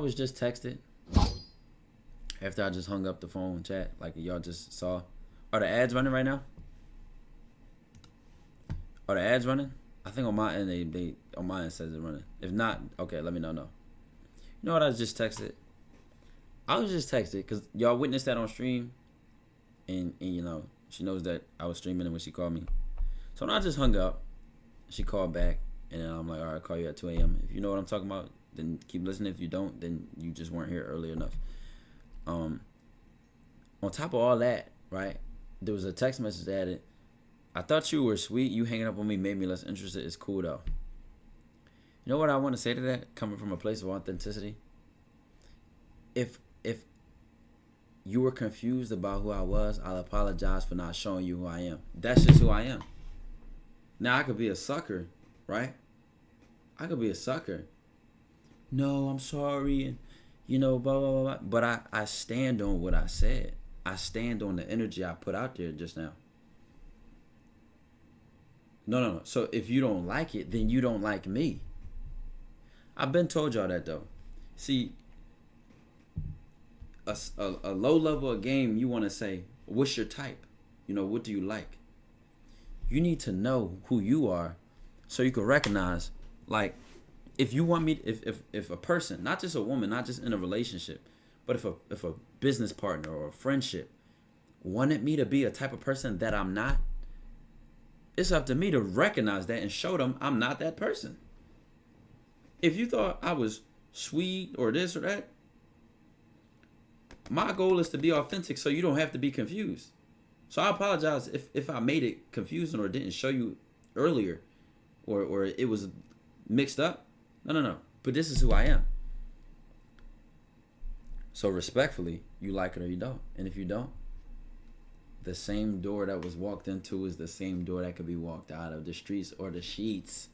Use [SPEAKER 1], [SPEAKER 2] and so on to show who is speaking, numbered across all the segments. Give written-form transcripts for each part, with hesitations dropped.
[SPEAKER 1] was just texted after I just hung up the phone chat, like y'all just saw. Are the ads running right now? Are the ads running? I think on my end they on my end says it's running. If not, okay, let me know. No. You know what I just texted? I was just texted because y'all witnessed that on stream, and you know she knows that I was streaming when she called me. So when I just hung up, she called back, and then I'm like, all right, I'll call you at 2 a.m. If you know what I'm talking about, then keep listening. If you don't, then you just weren't here early enough. On top of all that, right, there was a text message added. I thought you were sweet. You hanging up on me made me less interested. It's cool though. You know what I want to say to that, coming from a place of authenticity? If you were confused about who I was, I'll apologize for not showing you who I am. That's just who I am. Now I could be a sucker, right? I could be a sucker. No, I'm sorry, and you know, blah blah blah. But I stand on what I said. I stand on the energy I put out there just now. No. So if you don't like it, then you don't like me. I've been told y'all that though. See, a low level of game, you want to say, what's your type? You know, what do you like? You need to know who you are so you can recognize, like, if you want me, if a person, not just a woman, not just in a relationship, but if a business partner or a friendship wanted me to be a type of person that I'm not, it's up to me to recognize that and show them I'm not that person. If you thought I was sweet or this or that, my goal is to be authentic so you don't have to be confused. So I apologize if I made it confusing or didn't show you earlier or it was mixed up. No. But this is who I am. So respectfully, you like it or you don't. And if you don't, the same door that was walked into is the same door that could be walked out of, the streets or the sheets.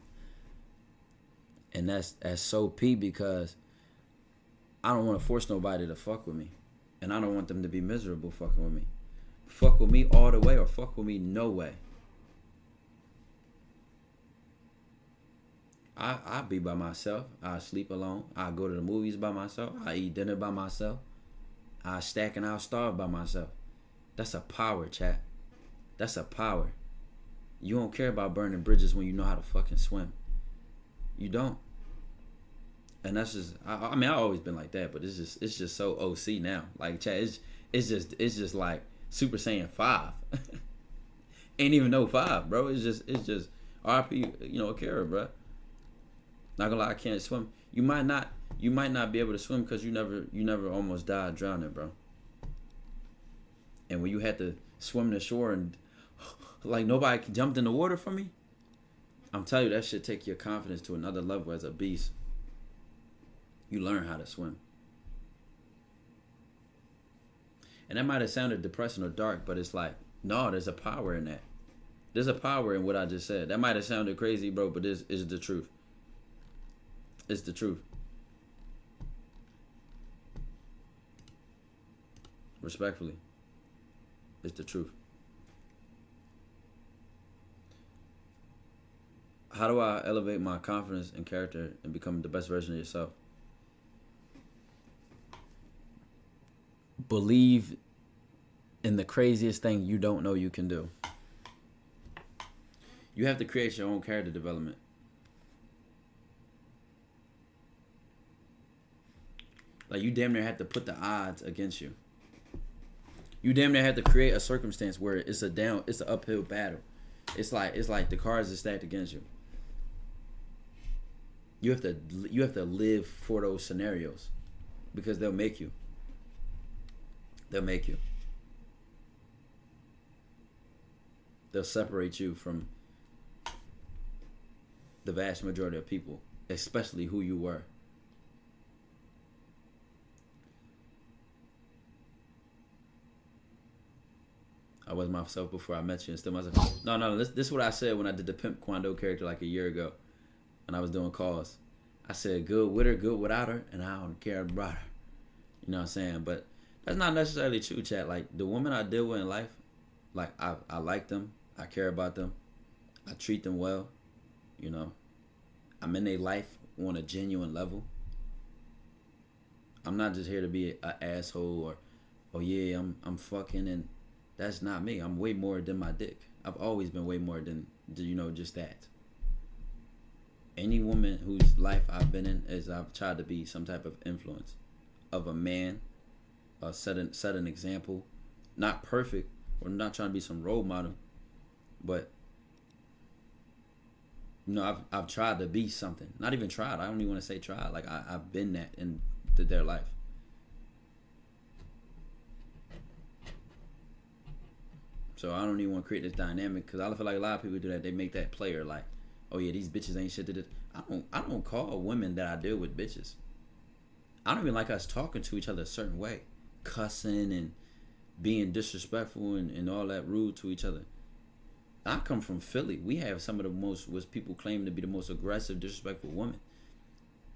[SPEAKER 1] And that's so P, because I don't want to force nobody to fuck with me. And I don't want them to be miserable fucking with me. Fuck with me all the way or fuck with me no way. I be by myself. I sleep alone. I go to the movies by myself. I eat dinner by myself. I stack and I'll starve by myself. That's a power, chat. That's a power. You don't care about burning bridges when you know how to fucking swim. You don't. And that's just, I mean, I've always been like that, but it's just so OC now. Like, chat, it's just like Super Saiyan 5. Ain't even no 5, bro. It's just RP, you know, Akira, bro. Not gonna lie, I can't swim. You might not be able to swim because you never almost died drowning, bro. And when you had to swim to shore and like nobody jumped in the water for me, I'm telling you, that shit take your confidence to another level as a beast. You learn how to swim. And that might have sounded depressing or dark, but it's like, no, there's a power in that. There's a power in what I just said. That might have sounded crazy, bro, but this is the truth. It's the truth. Respectfully. It's the truth. How do I elevate my confidence and character and become the best version of yourself? Believe in the craziest thing you don't know you can do. You have to create your own character development. Like, you damn near have to put the odds against you. You damn near have to create a circumstance where it's an uphill battle. It's like the cards are stacked against you. You have to live for those scenarios because they'll make you. They'll make you. They'll separate you from the vast majority of people, especially who you were. I was myself before I met you and still myself. No, this is what I said when I did the Tykwondoe character like a year ago. And I was doing calls. I said, good with her, good without her, and I don't care about her. You know what I'm saying? But that's not necessarily true, chat. Like, the women I deal with in life, like, I like them. I care about them. I treat them well. You know, I'm in their life on a genuine level. I'm not just here to be an asshole or, oh yeah, I'm fucking, and that's not me. I'm way more than my dick. I've always been way more than just that. Any woman whose life I've been in is I've tried to be some type of influence of a man, set an example, not perfect. Or not trying to be some role model, but I've tried to be something. Not even tried. I don't even want to say tried. Like I've been that in their life. So I don't even want to create this dynamic because I feel like a lot of people do that. They make that player like, oh yeah, these bitches ain't shit to this. I don't call women that I deal with bitches. I don't even like us talking to each other a certain way, cussing and being disrespectful and all that, rude to each other. I come from Philly. We have some of the most, what people claim to be the most aggressive, disrespectful women.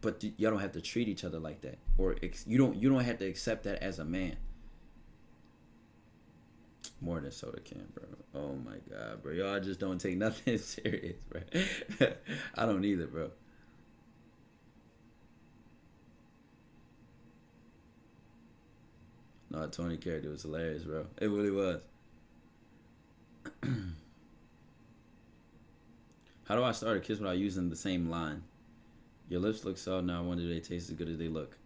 [SPEAKER 1] But y'all don't have to treat each other like that, or you don't have to accept that as a man. More than soda can, bro. Oh my god, bro. Y'all just don't take nothing serious, bro. I don't either, bro. No, Tony character was hilarious, bro. It really was. How do I start a kiss without using the same line? Your lips look soft now. I wonder do they taste as good as they look.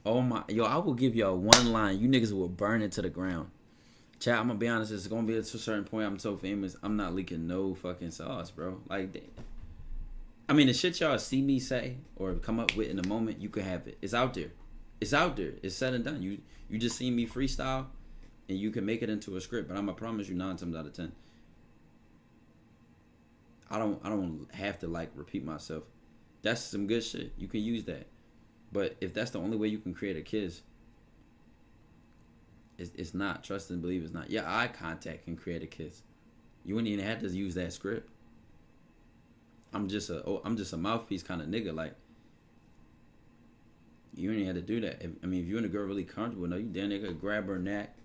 [SPEAKER 1] Oh my, yo, I will give y'all one line. You niggas will burn it to the ground. Chat, I'm gonna be honest. It's gonna be at a certain point. I'm so famous. I'm not leaking no fucking sauce, bro. Like, I mean, the shit y'all see me say or come up with in the moment, you can have it. It's out there. It's out there. It's said and done. You just see me freestyle, and you can make it into a script. But I'm gonna promise you 9 times out of 10, I don't have to like repeat myself. That's some good shit. You can use that. But if that's the only way you can create a kiss, it's not. Trust and believe it's not. Yeah, eye contact can create a kiss. You wouldn't even have to use that script. I'm just a mouthpiece kind of nigga. Like, you ain't have to do that. If you and a girl really comfortable, no, you damn near could grab her neck.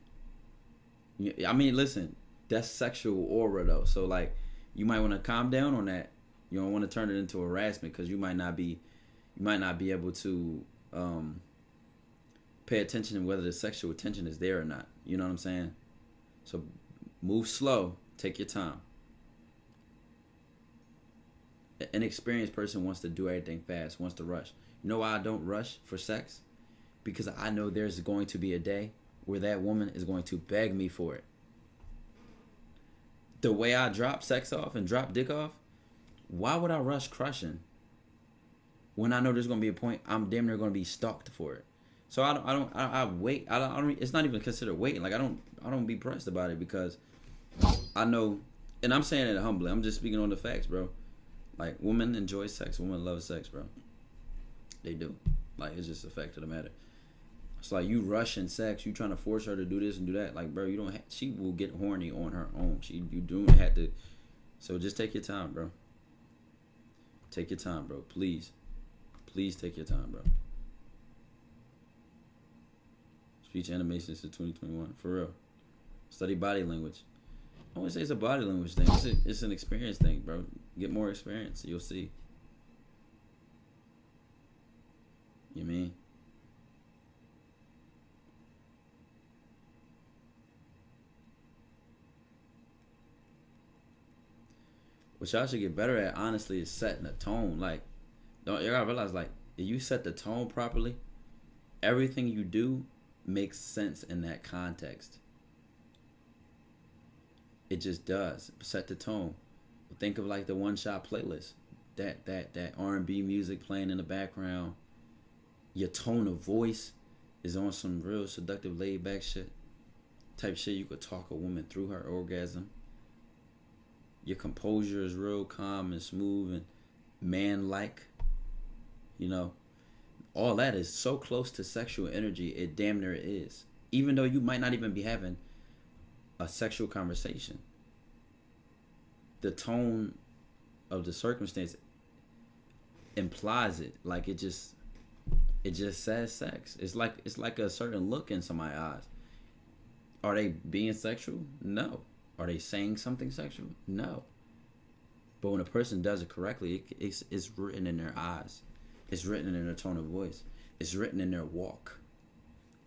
[SPEAKER 1] I mean, listen, that's sexual aura though. So like, you might want to calm down on that. You don't want to turn it into harassment because you might not be able to pay attention to whether the sexual attention is there or not. You know what I'm saying? So move slow. Take your time. An experienced person wants to do everything fast, wants to rush. You know why I don't rush for sex? Because I know there's going to be a day where that woman is going to beg me for it. The way I drop sex off and drop dick off, why would I rush crushing when I know there's going to be a point I'm damn near going to be stalked for it? So I wait. I don't. It's not even considered waiting. Like I don't be pressed about it because I know, and I'm saying it humbly. I'm just speaking on the facts, bro. Like, women enjoy sex. Women love sex, bro. They do. Like, it's just a fact of the matter. It's like you rushing sex. You trying to force her to do this and do that. Like, bro, you don't. She will get horny on her own. You don't have to. So just take your time, bro. Take your time, bro. Please. Please take your time, bro. Speech animation since 2021. For real. Study body language. I wouldn't say it's a body language thing. It's an experience thing, bro. Get more experience. You'll see. You mean? What y'all should get better at, honestly, is setting a tone. Like, you gotta realize, like, if you set the tone properly, everything you do makes sense in that context. It just does. Set the tone. Think of like the One Shot playlist. That R&B music playing in the background. Your tone of voice is on some real seductive, laid back shit. Type shit you could talk a woman through her orgasm. Your composure is real calm and smooth and man-like. You know, all that is so close to sexual energy, it damn near is. Even though you might not even be having a sexual conversation, the tone of the circumstance implies it. Like, it just says sex. It's like a certain look in somebody's eyes. Are they being sexual? No. Are they saying something sexual? No. But when a person does it correctly, it's written in their eyes. It's written in their tone of voice. It's written in their walk.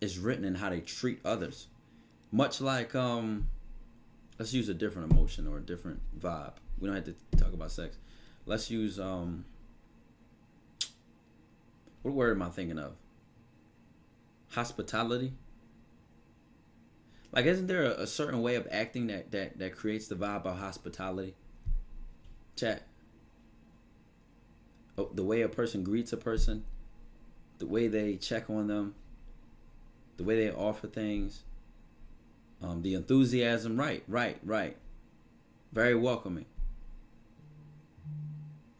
[SPEAKER 1] is written in how they treat others. Much like let's use a different emotion or a different vibe. We don't have to talk about sex. Let's use what word am I thinking of? Hospitality. Like, isn't there a certain way of acting that creates the vibe of hospitality? Chat. Oh, the way a person greets a person, the way they check on them, the way they offer things, the enthusiasm. Right. Very welcoming,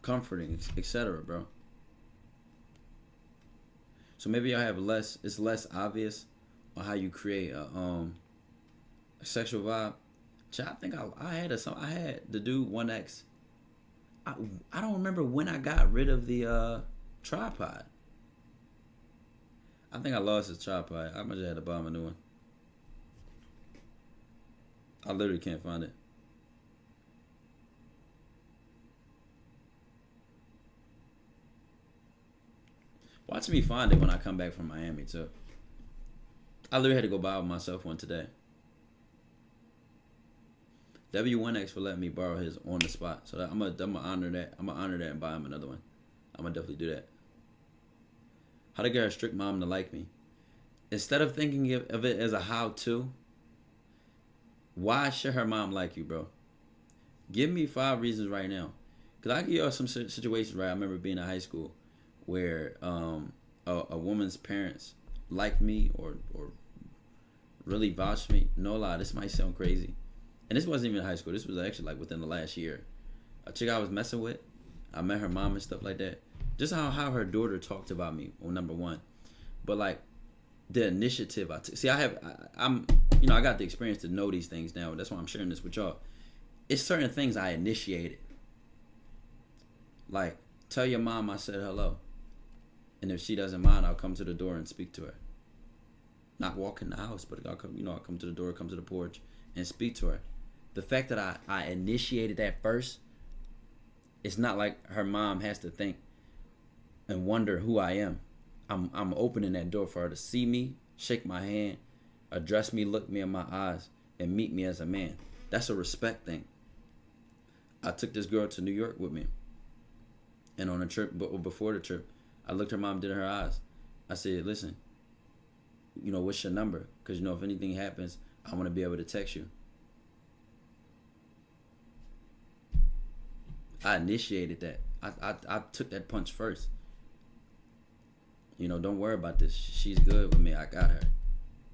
[SPEAKER 1] comforting, etc., bro. So maybe I have less. It's less obvious on how you create a sexual vibe. I think I had the dude 1X. I don't remember when I got rid of the tripod. I think I lost his tripod. I might have had to buy him a new one. I literally can't find it. Watch me find it when I come back from Miami too. I literally had to go buy myself one today. W1X for letting me borrow his on the spot. So I'm gonna honor that. I'm gonna honor that and buy him another one. I'm gonna definitely do that. How to get a strict mom to like me. Instead of thinking of it as a how-to, why should her mom like you, bro? Give me 5 reasons right now. Because I give y'all some situations, right? I remember being in high school where a woman's parents liked me or really vouched me. No lie, this might sound crazy. And this wasn't even in high school. This was actually like within the last year. A chick I was messing with, I met her mom and stuff like that. Just how her daughter talked about me, well, number one. But like the initiative I took. See, I'm I got the experience to know these things now. That's why I'm sharing this with y'all. It's certain things I initiated. Like, tell your mom I said hello. And if she doesn't mind, I'll come to the door and speak to her. Not walk in the house, but I'll come to the door, come to the porch and speak to her. The fact that I initiated that first, it's not like her mom has to think and wonder who I am. I'm opening that door for her to see me, shake my hand, address me, look me in my eyes, and meet me as a man. That's a respect thing. I took this girl to New York with me. And on a trip, but before the trip, I looked her mom dead in her eyes. I said, listen, what's your number? Because, if anything happens, I want to be able to text you. I initiated that. I took that punch first. Don't worry about this. She's good with me. I got her.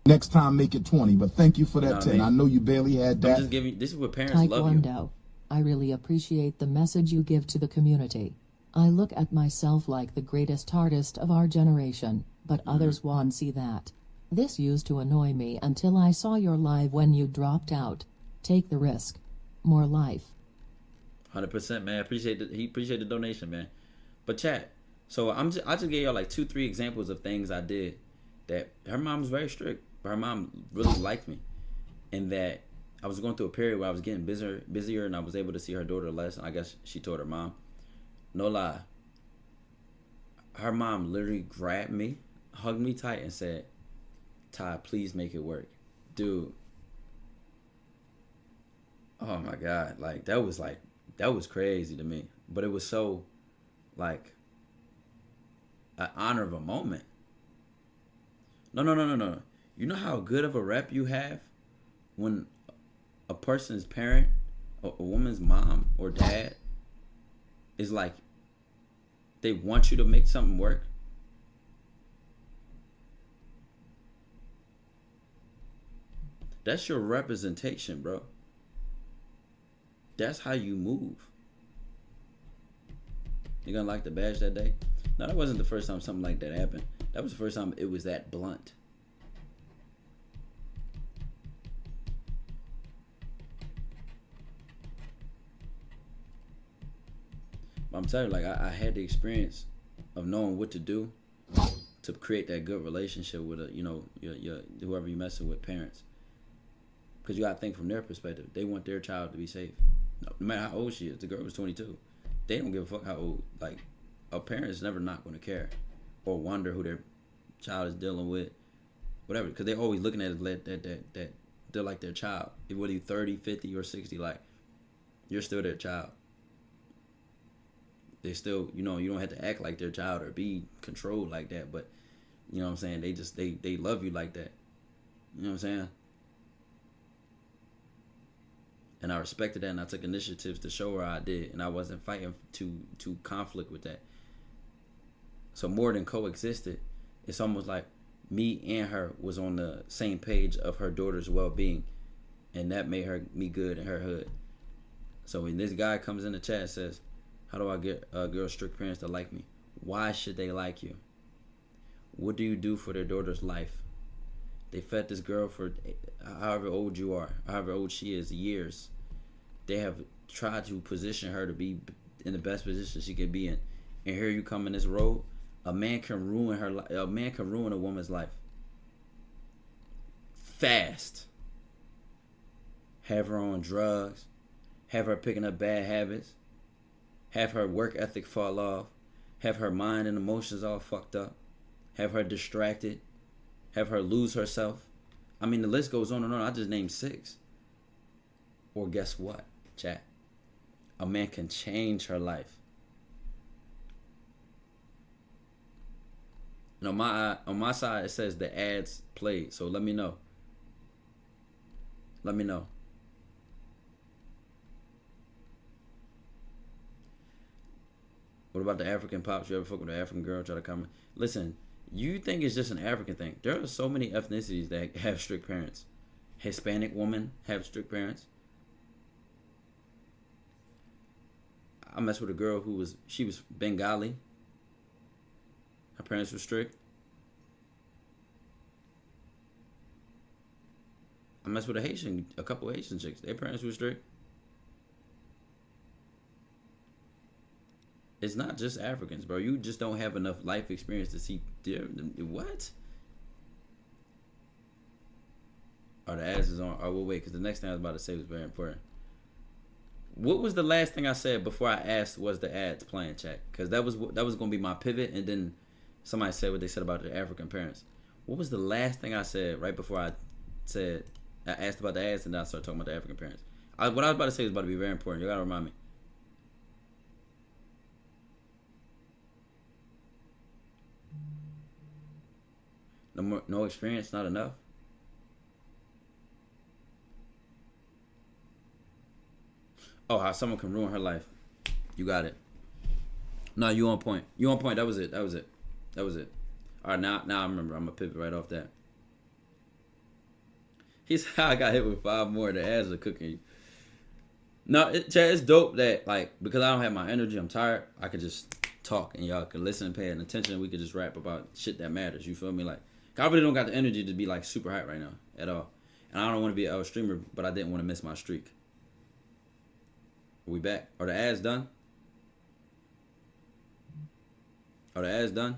[SPEAKER 2] Next time, make it 20. But thank you for that 10. I know you barely had that.
[SPEAKER 1] I'm just giving. This is what parents love you.
[SPEAKER 3] Tykwondoe, I really appreciate the message you give to the community. I look at myself like the greatest artist of our generation, but others won't see that. This used to annoy me until I saw your live when you dropped out. Take the risk. More life.
[SPEAKER 1] 100%, man. He appreciate the donation, man. But chat. So I just gave y'all like 2-3 examples of things I did that her mom was very strict, but her mom really liked me, and that I was going through a period where I was getting busier, and I was able to see her daughter less. And I guess she told her mom. No lie. Her mom literally grabbed me, hugged me tight, and said, "Ty, please make it work." Dude. Oh my God. That was crazy to me. But it was so like an honor of a moment. No. You know how good of a rep you have when a person's parent, a woman's mom or dad, is like, they want you to make something work. That's your representation, bro. That's how you move. You gonna like the badge that day? No, that wasn't the first time something like that happened. That was the first time it was that blunt. I'm telling you, I had the experience of knowing what to do to create that good relationship with your whoever you're messing with, parents. Because you gotta think from their perspective. They want their child to be safe. No matter how old she is. The girl was 22. They don't give a fuck how old. Like, a parent is never not going to care or wonder who their child is dealing with whatever, because they're always looking at it that they're like their child. Whether you're 30, 50, or 60, like, you're still their child. They still, you don't have to act like their child or be controlled like that, but, you know what I'm saying, they love you like that. You know what I'm saying? And I respected that, and I took initiatives to show her I did, and I wasn't fighting to conflict with that. So more than coexisted, it's almost like me and her was on the same page of her daughter's well-being, and that made me good in her hood. So when this guy comes in the chat and says, how do I get a girl's strict parents to like me? Why should they like you? What do you do for their daughter's life? They fed this girl for however old you are, however old she is, years. They have tried to position her to be in the best position she can be in. And here you come in this road. A man can ruin her life. A man can ruin a woman's life. Fast. Have her on drugs. Have her picking up bad habits. Have her work ethic fall off. Have her mind and emotions all fucked up. Have her distracted. Have her lose herself. I mean, the list goes on and on. I just named 6. Or guess what, chat? A man can change her life. And on my side, it says the ads played. So let me know. Let me know. What about the African pops? You ever fuck with an African girl, try to comment? Listen, you think it's just an African thing. There are so many ethnicities that have strict parents. Hispanic women have strict parents. I messed with a girl she was Bengali. Her parents were strict. I messed with a couple of Haitian chicks. Their parents were strict. It's not just Africans, bro. You just don't have enough life experience to see what? Oh, the ads is on. Oh, well, wait, because the next thing I was about to say was very important. What was the last thing I said before I asked was the ads playing, chat? Because that was going to be my pivot, and then somebody said what they said about the African parents. What was the last thing I said right before I asked about the ads, and then I started talking about the African parents? What I was about to say was about to be very important. You got to remind me. No experience, not enough. Oh, how someone can ruin her life. You got it. No, you on point. You on point. That was it. All right, now I remember. I'm gonna pivot right off that. I got hit with 5 more. The ads are cooking you. No, it's dope that, like, because I don't have my energy, I'm tired, I could just talk and y'all could listen and pay attention, and we could just rap about shit that matters. You feel me? Like, I really don't got the energy to be like super hype right now at all. And I don't want to be a streamer, but I didn't want to miss my streak. Are we back? Are the ads done? Are the ads done?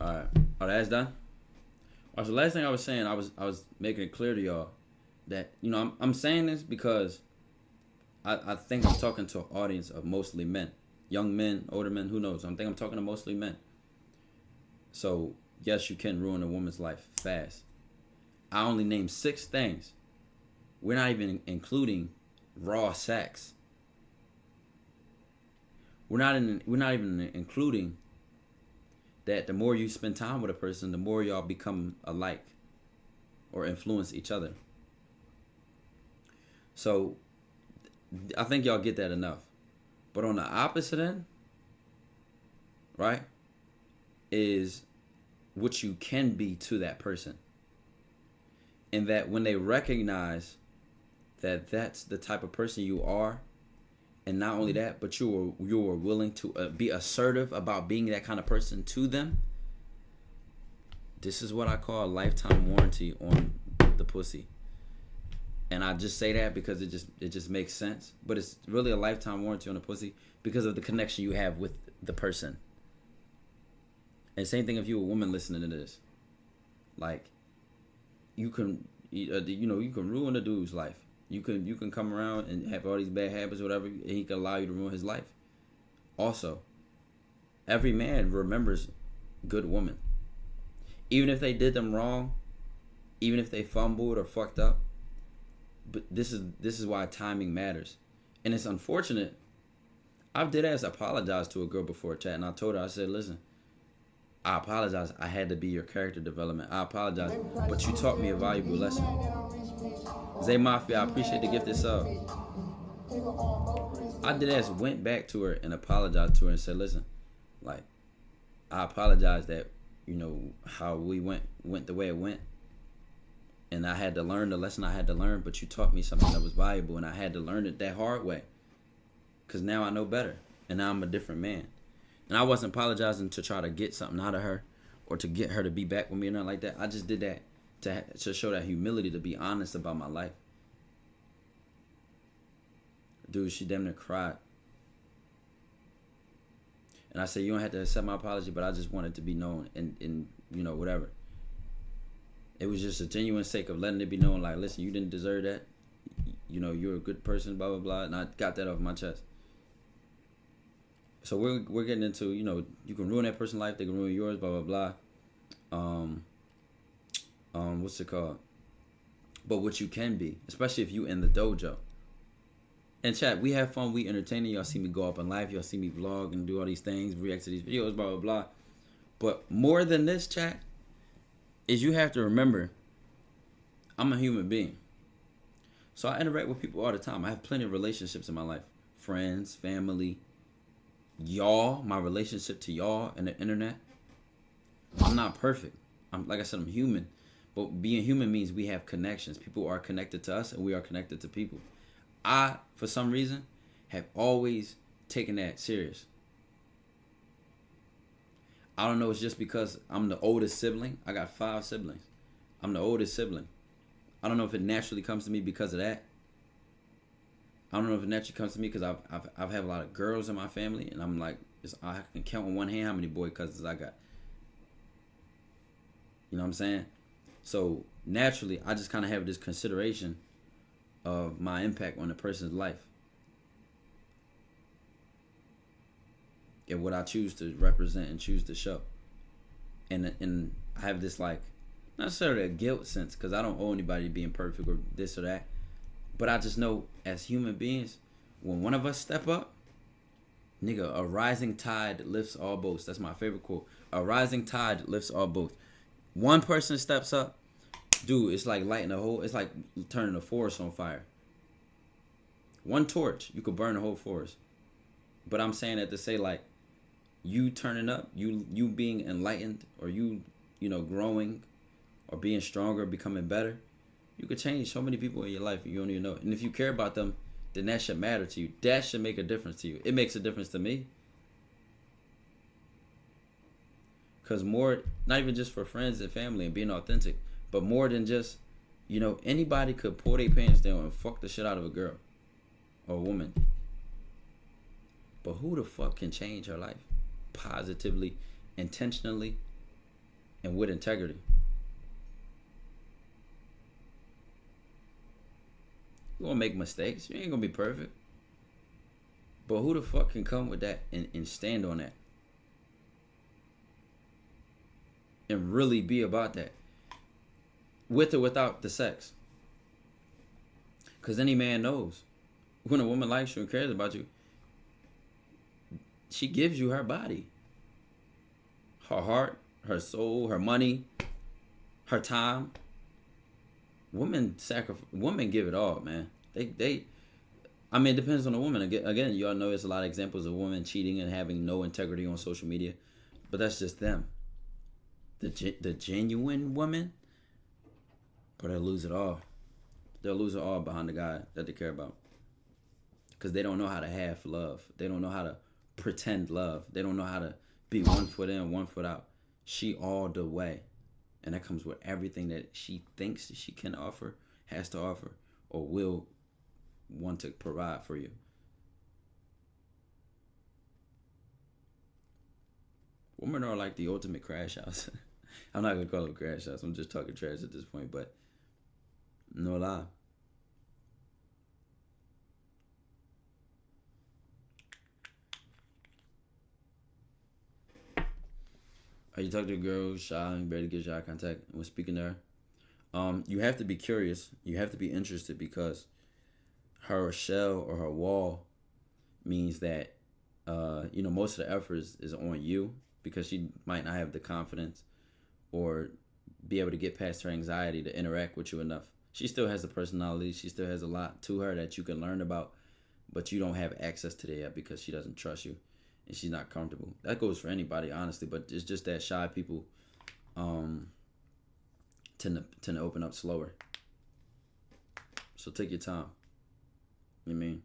[SPEAKER 1] All right. Oh, that's done. All right, so the last thing I was saying, I was making it clear to y'all that, you know, I'm saying this because I think I'm talking to an audience of mostly men, young men, older men, who knows? I think I'm talking to mostly men. So yes, you can ruin a woman's life fast. I only named 6 things. We're not even including raw sex. We're not even including that the more you spend time with a person, the more y'all become alike or influence each other. So I think y'all get that enough. But on the opposite end, right, is what you can be to that person. And that when they recognize that that's the type of person you are, and not only that, but you are willing to be assertive about being that kind of person to them. This is what I call a lifetime warranty on the pussy. And I just say that because it just makes sense. But it's really a lifetime warranty on the pussy because of the connection you have with the person. And same thing if you're a woman listening to this. Like, you can ruin a dude's life. You can come around and have all these bad habits or whatever, and he can allow you to ruin his life. Also, every man remembers good women. Even if they did them wrong, even if they fumbled or fucked up. But this is why timing matters. And it's unfortunate. I've deadass apologized to a girl before, chat, and I told her, I said, listen, I apologize. I had to be your character development. I apologize. But you taught me a valuable lesson. Zay Mafia, I appreciate the gift sub. I deadass went back to her and apologized to her and said, listen, like, I apologize that, how we went the way it went. And I had to learn the lesson I had to learn, but you taught me something that was valuable, and I had to learn it that hard way. Because now I know better, and now I'm a different man. And I wasn't apologizing to try to get something out of her or to get her to be back with me or nothing like that. I just did that to show that humility, to be honest about my life. Dude, she damn near cried. And I said, you don't have to accept my apology, but I just wanted to be known and whatever. It was just a genuine sake of letting it be known, like, listen, you didn't deserve that. You're a good person, blah, blah, blah. And I got that off my chest. So we're getting into, you can ruin that person's life, they can ruin yours, blah, blah, blah. What's it called? But what you can be, especially if you in the dojo. And chat, we have fun, we entertaining. Y'all see me go up in life, y'all see me vlog and do all these things, react to these videos, blah, blah, blah. But more than this, chat, is you have to remember, I'm a human being. So I interact with people all the time. I have plenty of relationships in my life. Friends, family, y'all, my relationship to y'all and the internet. I'm not perfect. Like I said, I'm human. But being human means we have connections. People are connected to us and we are connected to people. I, for some reason, have always taken that serious. I don't know, it's just because I'm the oldest sibling. I got 5 siblings. I'm the oldest sibling. I don't know if it naturally comes to me because of that. I don't know if it naturally comes to me because I've had a lot of girls in my family, and I'm like, I can count on one hand how many boy cousins I got. You know what I'm saying? So naturally, I just kind of have this consideration of my impact on a person's life. And what I choose to represent and choose to show. And I have this, like, not necessarily a guilt sense, because I don't owe anybody being perfect or this or that. But I just know, as human beings, when one of us step up, nigga, a rising tide lifts all boats. That's my favorite quote. A rising tide lifts all boats. One person steps up, dude, it's like lighting it's like turning a forest on fire. One torch, you could burn the whole forest. But I'm saying that to say, like, you turning up, you being enlightened, or you growing, or being stronger, becoming better, you could change so many people in your life and you don't even know it. And if you care about them, then that should matter to you. That should make a difference to you. It makes a difference to me. Because more, not even just for friends and family and being authentic, but more than just, anybody could pull their pants down and fuck the shit out of a girl or a woman. But who the fuck can change her life positively, intentionally, and with integrity? You gonna make mistakes. You ain't gonna be perfect. But who the fuck can come with that and stand on that? And really be about that. With or without the sex. Because any man knows, when a woman likes you and cares about you, she gives you her body, her heart, her soul, her money, her time. Women give it all, man. They I mean, it depends on the woman. Again, y'all know there's a lot of examples of women cheating and having no integrity on social media, but that's just them. The genuine woman, but they'll lose it all. They'll lose it all behind the guy that they care about, because they don't know how to have love. They don't know how to pretend love. They don't know how to be 1 foot in, 1 foot out. She all the way. And that comes with everything that she thinks she can offer, has to offer, or will want to provide for you. Women are like the ultimate crash outs. I'm not gonna call them crash outs. I'm just talking trash at this point, but no lie. Are you talking to a girl shy and barely gives you eye contact when speaking to her? You have to be curious. You have to be interested, because her shell or her wall means that most of the effort is on you, because she might not have the confidence or be able to get past her anxiety to interact with you enough. She still has a personality. She still has a lot to her that you can learn about, but you don't have access to that yet because she doesn't trust you and she's not comfortable. That goes for anybody, honestly, but it's just that shy people tend to open up slower. So take your time. You know what I mean?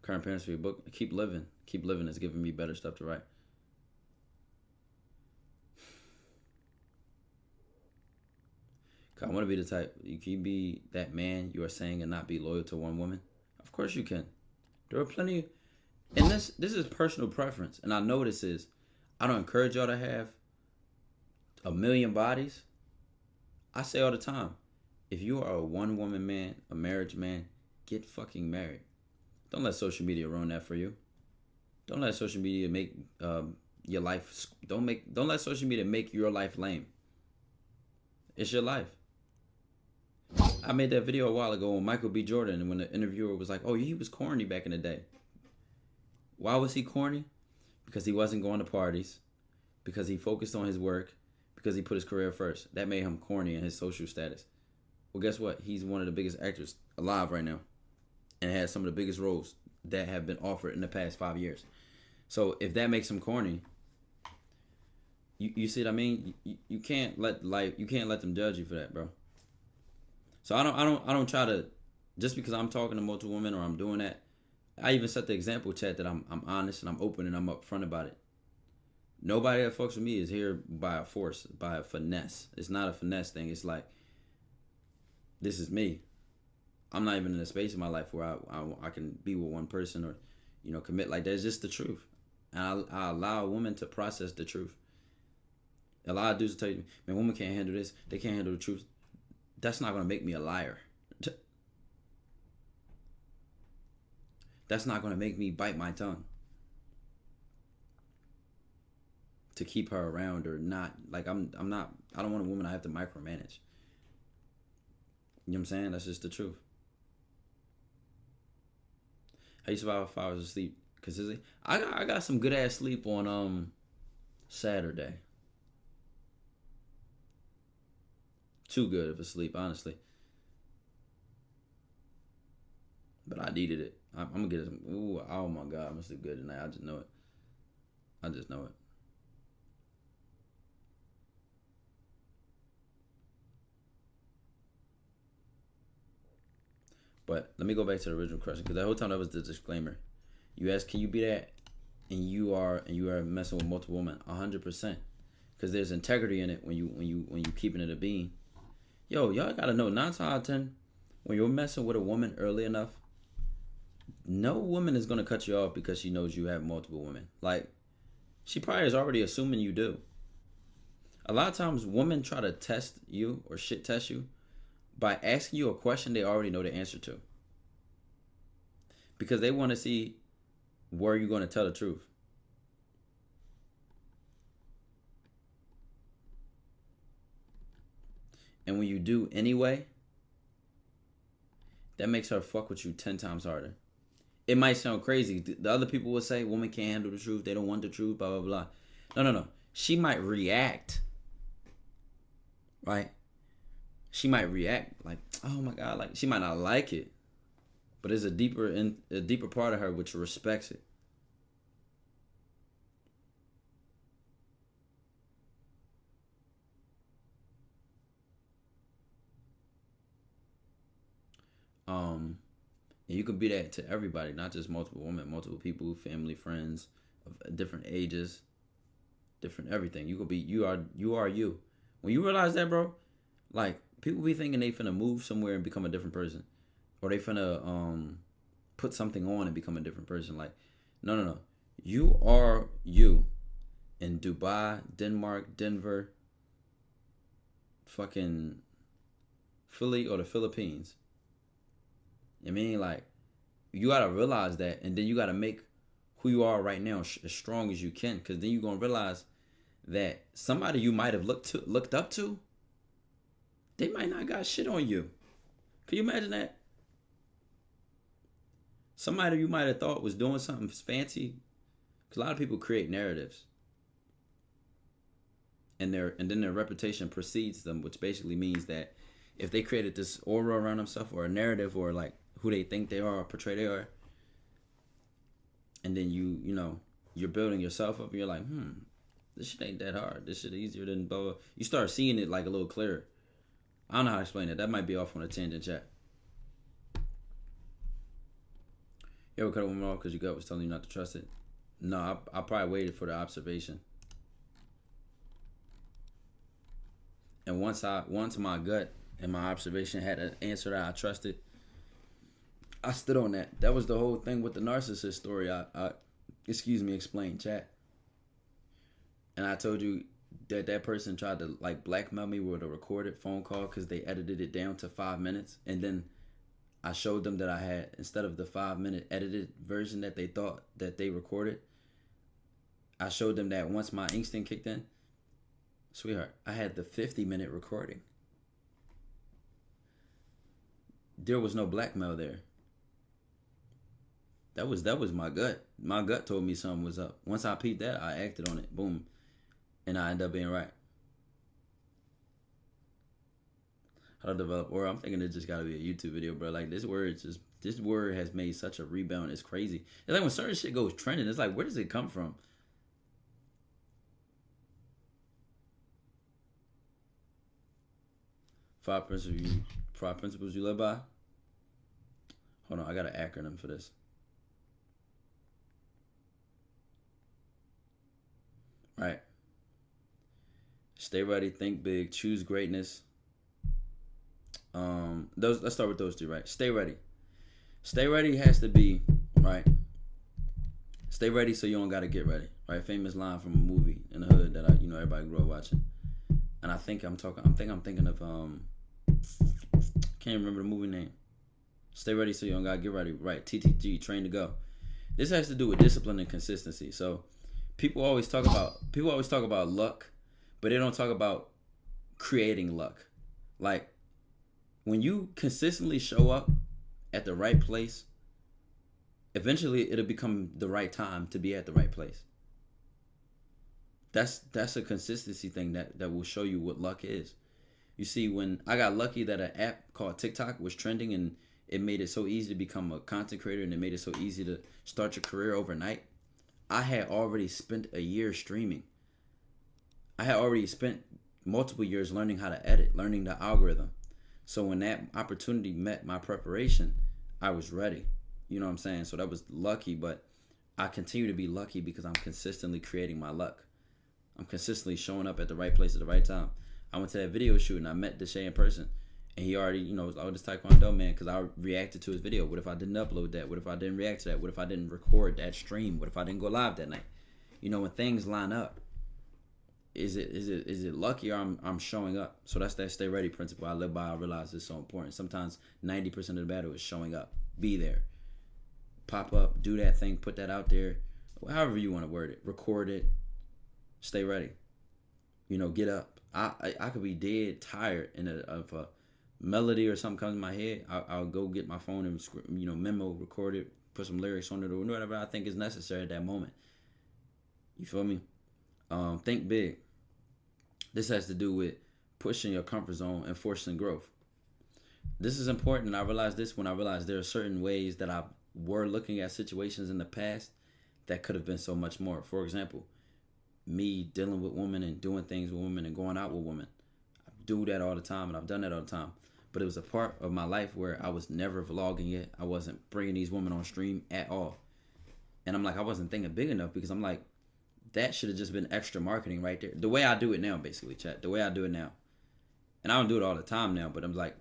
[SPEAKER 1] Current parents for your book. Keep living. Keep living is giving me better stuff to write. I want to be the type. You can be that man you are saying and not be loyal to one woman. Of course you can. There are plenty. And this is personal preference. And I know this is. I don't encourage y'all to have a million bodies. I say all the time, if you are a one-woman man, a marriage man, get fucking married. Don't let social media ruin that for you. Don't let social media make your life. Don't let social media make your life lame. It's your life. I made that video a while ago on Michael B. Jordan, and when the interviewer was like, "Oh, he was corny back in the day." Why was he corny? Because he wasn't going to parties, because he focused on his work, because he put his career first. That made him corny in his social status. Well, guess what? He's one of the biggest actors alive right now, and has some of the biggest roles that have been offered in the past 5 years. So if that makes him corny, you see what I mean? You can't let them judge you for that, bro. So I don't try to, just because I'm talking to multiple women or I'm doing that. I even set the example, chat, that I'm honest and I'm open and I'm upfront about it. Nobody that fucks with me is here by a force, by a finesse. It's not a finesse thing. It's like, this is me. I'm not even in a space in my life where I can be with one person or, commit like that. It's just the truth. And I allow a woman to process the truth. A lot of dudes will tell you, man, women can't handle this. They can't handle the truth. That's not going to make me a liar. That's not going to make me bite my tongue to keep her around or not. Like, I don't want a woman I have to micromanage. You know what I'm saying? That's just the truth. How you survive 5 hours of sleep consistently? I got some good ass sleep on Saturday. Too good of a sleep, honestly. But I needed it. I'm gonna get some. Ooh, oh my God, I'm gonna sleep good tonight. I just know it. I just know it. But let me go back to the original question, because the whole time that was the disclaimer. You asked, can you be that, and you are messing with multiple women? 100%, because there's integrity in it when you keeping it a being. Yo, y'all gotta know, 9 times out of 10, when you're messing with a woman early enough, no woman is gonna cut you off because she knows you have multiple women. Like, she probably is already assuming you do. A lot of times, women try to test you or shit test you by asking you a question they already know the answer to, because they want to see where you're going to tell the truth. And when you do anyway, that makes her fuck with you 10 times harder. It might sound crazy. The other people will say women can't handle the truth. They don't want the truth, blah, blah, blah. No. She might react, right? She might react like, oh my God, like she might not like it, but there's a deeper part of her which respects it. And you can be that to everybody, not just multiple women, multiple people, family, friends of different ages, different everything. You can be, you are you. When you realize that, bro, Like, people be thinking they finna move somewhere and become a different person. Or they finna put something on and become a different person. Like, no. You are you in Dubai, Denmark, Denver, fucking Philly, or the Philippines. I mean, like, you gotta realize that, and then you gotta make who you are right now as strong as you can, because then you're gonna realize that somebody you might have looked up to, they might not got shit on you. Can you imagine that? Somebody you might have thought was doing something fancy, because a lot of people create narratives, and then their reputation precedes them, which basically means that if they created this aura around themselves, or a narrative, or like who they think they are or portray they are, and then you're building yourself up, and you're like, this shit ain't that hard. This shit easier than blah, blah. You start seeing it like a little clearer. I don't know how to explain it. That might be off on a tangent, chat. You ever cut a woman off because your gut was telling you not to trust it? No, I probably waited for the observation. And once my gut and my observation had an answer that I trusted, I stood on that. That was the whole thing with the narcissist story. I explained, chat. And I told you that person tried to like blackmail me with a recorded phone call because they edited it down to 5 minutes, and then I showed them that I had, instead of the 5-minute edited version that they thought that they recorded, I showed them that once my instinct kicked in, sweetheart, I had the 50-minute recording. There was no blackmail there. That was my gut. My gut told me something was up. Once I peeped that, I acted on it. Boom. And I ended up being right. How to develop, or I'm thinking it just gotta be a YouTube video, bro. Like, this word has made such a rebound. It's crazy. It's like when certain shit goes trending, it's like, where does it come from? Five principles you live by. Hold on, I got an acronym for this. Right. Stay ready, think big, choose greatness. Let's start with those two, right? Stay ready. Stay ready has to be, right? Stay ready so you don't gotta get ready, right? Famous line from a movie in the hood that everybody grew up watching. And I'm thinking of can't remember the movie name. Stay ready so you don't gotta get ready, right? TTG, train to go. This has to do with discipline and consistency. So people always talk about luck, but they don't talk about creating luck. Like, when you consistently show up at the right place, eventually it'll become the right time to be at the right place. That's a consistency thing that will show you what luck is. You see, when I got lucky that an app called TikTok was trending, and it made it so easy to become a content creator, and it made it so easy to start your career overnight, I had already spent a year streaming. I had already spent multiple years learning how to edit, learning the algorithm. So when that opportunity met my preparation, I was ready. You know what I'm saying? So that was lucky, but I continue to be lucky because I'm consistently creating my luck. I'm consistently showing up at the right place at the right time. I went to that video shoot and I met Deshae in person. And he already, was like, oh, this Tykwondoe, man, because I reacted to his video. What if I didn't upload that? What if I didn't react to that? What if I didn't record that stream? What if I didn't go live that night? When things line up, is it lucky, or I'm showing up? So that's that stay ready principle I live by. I realize it's so important. Sometimes 90% of the battle is showing up. Be there. Pop up, do that thing, put that out there. However you want to word it. Record it. Stay ready. Get up. I could be dead tired of a melody or something comes in my head. I'll go get my phone and memo, record it, put some lyrics on it, or whatever I think is necessary at that moment. You feel me? Think big. This has to do with pushing your comfort zone and forcing growth. This is important, and I realized this when I realized there are certain ways that I were looking at situations in the past that could have been so much more. For example, me dealing with women and doing things with women and going out with women. I do that all the time, and I've done that all the time. But it was a part of my life where I was never vlogging it. I wasn't bringing these women on stream at all. And I'm like, I wasn't thinking big enough, because I'm like, that should have just been extra marketing right there. The way I do it now, basically, chat. The way I do it now. And I don't do it all the time now, but I'm like,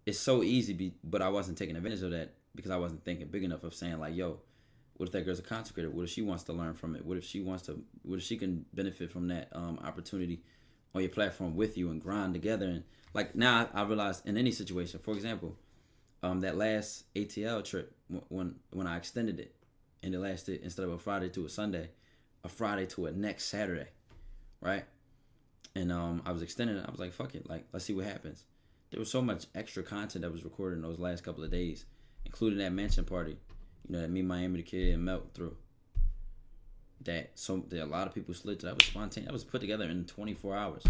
[SPEAKER 1] it's so easy. But I wasn't taking advantage of that because I wasn't thinking big enough of saying like, yo, what if that girl's a consecrator? What if she wants to learn from it? What if she can benefit from that opportunity on your platform with you and grind together? And like now I realize in any situation, for example, that last ATL trip when I extended it and it lasted instead of a Friday to a Sunday, a Friday to a next Saturday, right? And I was extending it. I was like, fuck it, like let's see what happens. There was so much extra content that was recorded in those last couple of days, including that mansion party, that me, Miami, the kid, and Melt through. That a lot of people slid to. That was spontaneous. That was put together in 24 hours.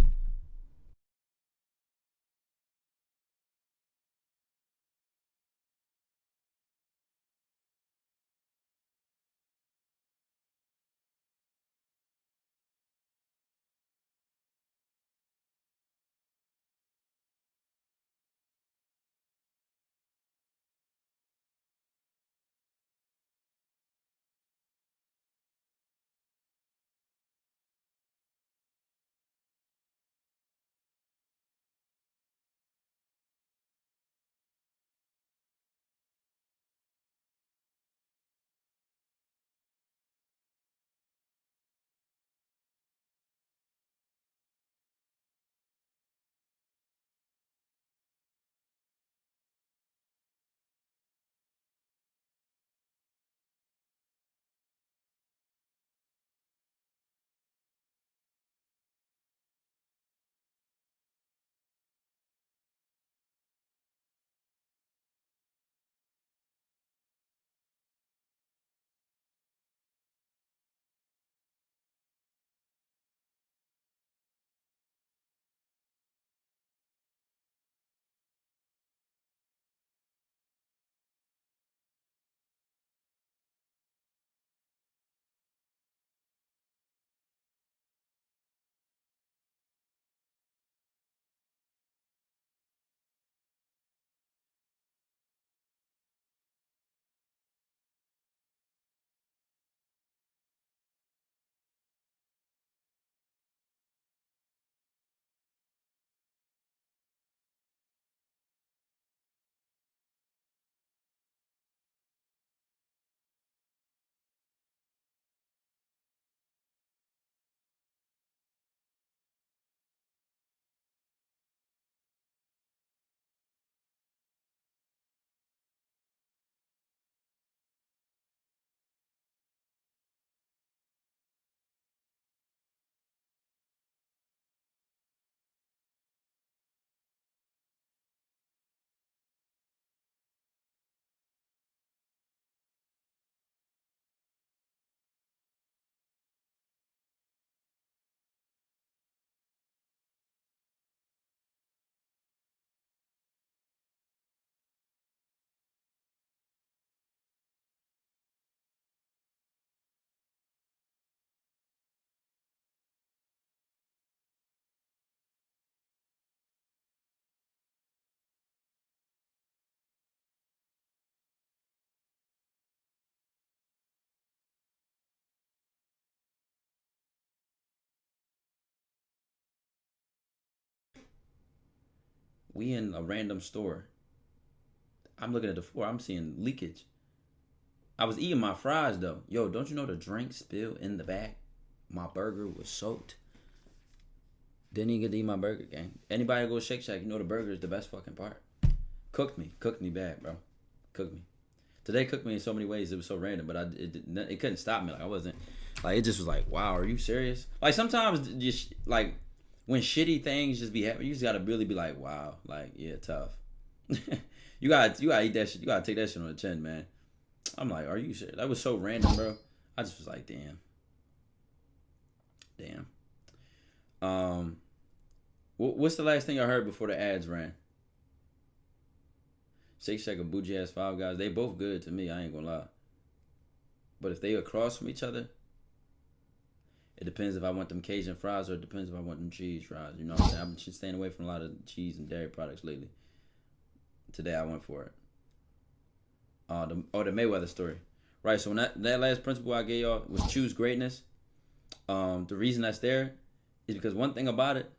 [SPEAKER 1] We in a random store. I'm looking at the floor. I'm seeing leakage. I was eating my fries though. Yo, don't you know the drink spilled in the back? My burger was soaked. Didn't even get to eat my burger, gang. Anybody go Shake Shack, the burger is the best fucking part. Cooked me bad, bro. Cooked me. Today cooked me in so many ways. It was so random, but it couldn't stop me. Like I wasn't, like it just was like, wow, are you serious? Like sometimes just like when shitty things just be happening, you just gotta really be like, wow, like yeah, tough. you gotta eat that shit. You gotta take that shit on the chin, man. I'm like, are you serious? That was so random, bro. I just was like, damn. What's the last thing I heard before the ads ran? Shake Shack or bougie ass Five Guys, they both good to me. I ain't gonna lie. But if they across from each other, it depends if I want them Cajun fries or it depends if I want them cheese fries. You know what I'm saying? I've been staying away from a lot of cheese and dairy products lately. Today I went for it. The Mayweather story. Right, so when that last principle I gave y'all was choose greatness. The reason that's there is because one thing about it,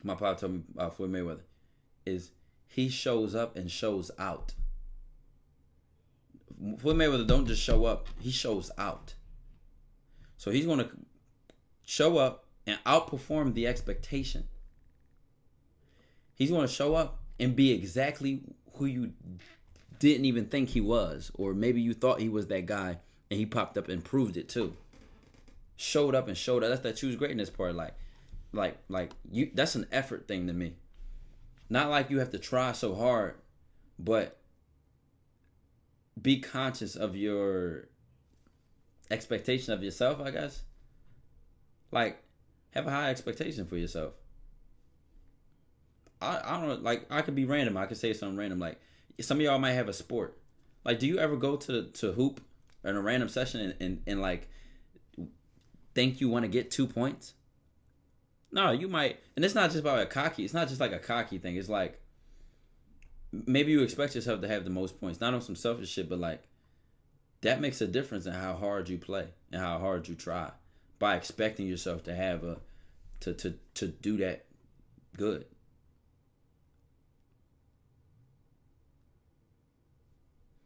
[SPEAKER 1] my pop told me about Floyd Mayweather, is he shows up and shows out. Floyd Mayweather don't just show up, he shows out. So he's going to show up and outperform the expectation. He's going to show up and be exactly who you didn't even think he was. Or maybe you thought he was that guy and he popped up and proved it too. Showed up and showed up. That's that choose greatness part. Like you, that's an effort thing to me. Not like you have to try so hard, but be conscious of your expectation of yourself, I guess. Like, have a high expectation for yourself. I don't know, like, I could be random. I could say something random. Like, some of y'all might have a sport. Like, do you ever go to hoop in a random session and like think you want to get 2 points? No, you might, and it's not just about a cocky. It's not just like a cocky thing. It's like maybe you expect yourself to have the most points, not on some selfish shit, but like that makes a difference in how hard you play and how hard you try by expecting yourself to have to do that good.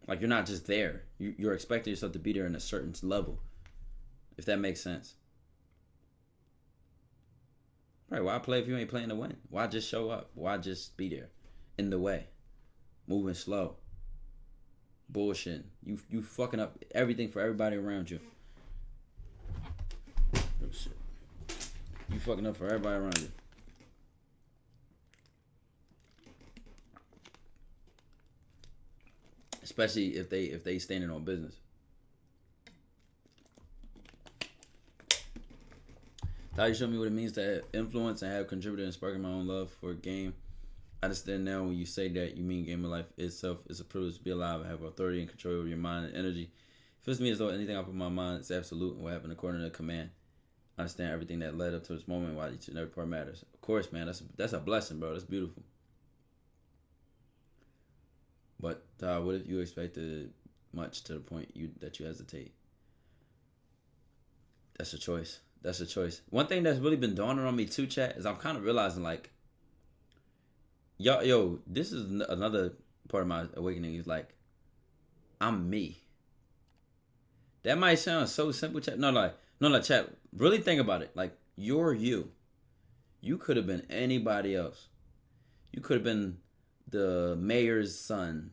[SPEAKER 1] Like you're not just there. You're expecting yourself to be there in a certain level, if that makes sense. Right, why play if you ain't playing to win? Why just show up? Why just be there in the way? Moving slow. Bullshitting. You fucking up everything for everybody around you. Oh shit. You fucking up for everybody around you. Especially if they standing on business. How you show me what it means to influence and have contributed and sparking my own love for a game. I understand now when you say that, you mean game of life itself is a privilege to be alive and have authority and control over your mind and energy. It feels to me as though anything I put in my mind is absolute and will happen according to the command. I understand everything that led up to this moment, why each and every part matters. Of course, man, that's a blessing, bro. That's beautiful. But what if you expected much to the point that you hesitate? That's a choice. That's a choice. One thing that's really been dawning on me too, chat, is I'm kind of realizing like, yo, this is another part of my awakening. Is like, I'm me. That might sound so simple, chat. No, chat. Really think about it. Like, you're you. You could have been anybody else. You could have been the mayor's son.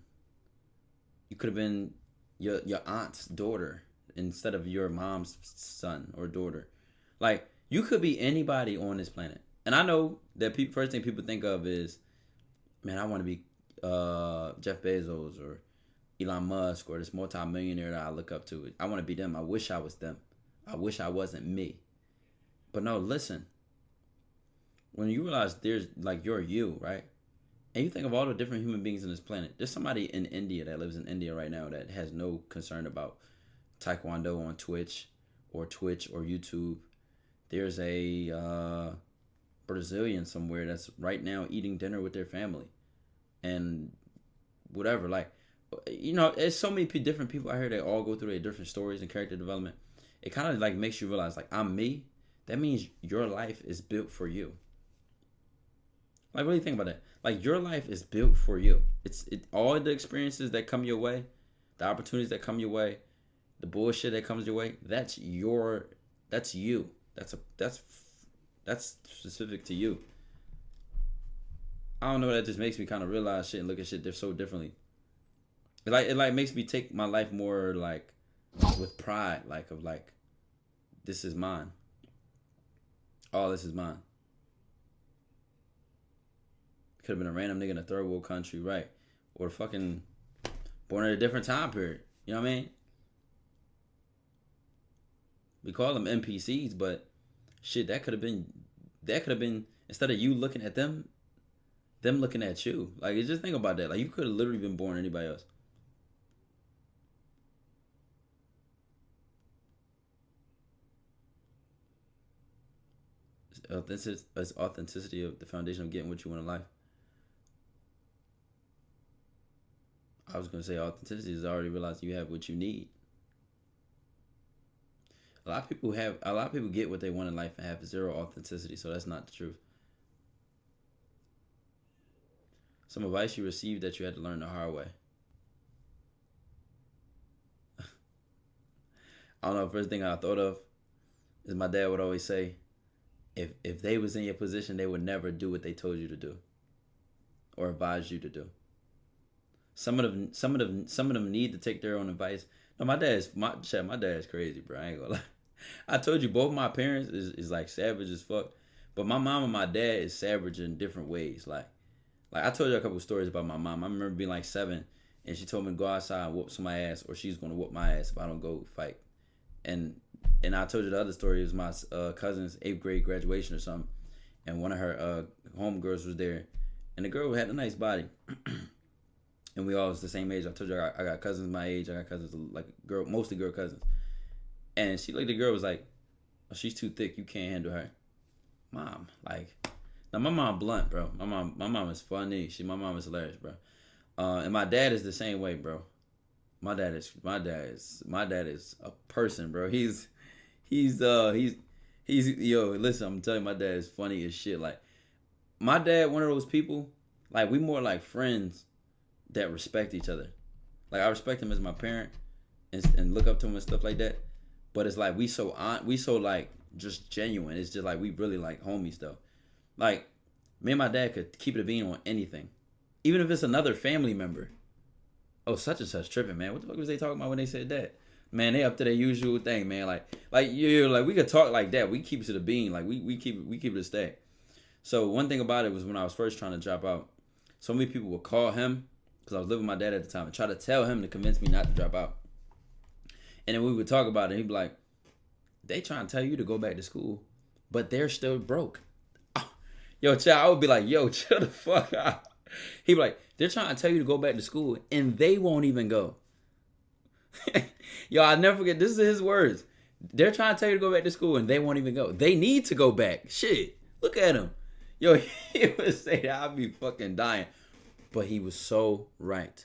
[SPEAKER 1] You could have been your aunt's daughter instead of your mom's son or daughter. Like, you could be anybody on this planet. And I know that first thing people think of is, man, I want to be Jeff Bezos or Elon Musk or this multi-millionaire that I look up to. I want to be them. I wish I was them. I wish I wasn't me. But no, listen. When you realize there's, like, you're you, right? And you think of all the different human beings on this planet. There's somebody in India that lives in India right now that has no concern about Tykwondoe on Twitch or YouTube. There's a Brazilian somewhere that's right now eating dinner with their family. And whatever, like, you know, there's so many different people out here that all go through their different stories and character development. It kind of like makes you realize, like, I'm me. That means your life is built for you. Like, really think about that. Like, your life is built for you. All the experiences that come your way, the opportunities that come your way, the bullshit that comes your way. That's you. That's specific to you. I don't know. That just makes me kind of realize shit and look at shit so differently. It makes me take my life more like with pride, like of like, this is mine. All this is mine. Could have been a random nigga in a third world country, right? Or fucking born at a different time period. You know what I mean? We call them NPCs, but shit, that could have been instead of you looking at them looking at you. Like, just think about that. Like, you could have literally been born anybody else. It's authenticity of the foundation of getting what you want in life. I was gonna say authenticity is already realizing you have what you need. A lot of people get what they want in life and have zero authenticity, so that's not the truth. Some advice you received that you had to learn the hard way. I don't know. First thing I thought of is my dad would always say, if they was in your position, they would never do what they told you to do or advised you to do. Some of them need to take their own advice. No, my dad is crazy, bro. I ain't gonna lie. I told you both my parents is like savage as fuck, but my mom and my dad is savage in different ways. Like I told you a couple stories about my mom. I remember being like 7, and she told me to go outside and whoop somebody's ass, or she's gonna whoop my ass if I don't go fight. And I told you the other story is my cousin's 8th grade graduation or something, and one of her homegirls was there, and the girl had a nice body, and we all was the same age. I told you I got cousins my age. I got cousins like girl, mostly girl cousins, and she the girl was like, oh, she's too thick. You can't handle her, mom. Like, now my mom blunt, bro. My mom is funny. My mom is hilarious, bro. And my dad is the same way, bro. My dad is a person, bro. He's yo, listen, I'm telling you, my dad is funny as shit. Like, my dad, one of those people, like, we more like friends that respect each other. Like, I respect him as my parent and look up to him and stuff like that. But it's like we so like just genuine. It's just like we really like homies though. Like, me and my dad could keep it a bean on anything. Even if it's another family member. Oh, such and such tripping, man. What the fuck was they talking about when they said that? Man, they up to their usual thing, man. Like we could talk like that. We keep it to the bean. Like we keep it a stack. So one thing about it was when I was first trying to drop out, so many people would call him, because I was living with my dad at the time, and try to tell him to convince me not to drop out. And then we would talk about it, and he'd be like, they trying to tell you to go back to school, but they're still broke. Oh, yo, child, I would be like, yo, chill the fuck out. He'd be like, they're trying to tell you to go back to school, and they won't even go. Yo, I'll never forget, this is his words. They're trying to tell you to go back to school, and they won't even go. They need to go back. Shit, look at him. Yo, he would say that, I'd be fucking dying. But he was so right.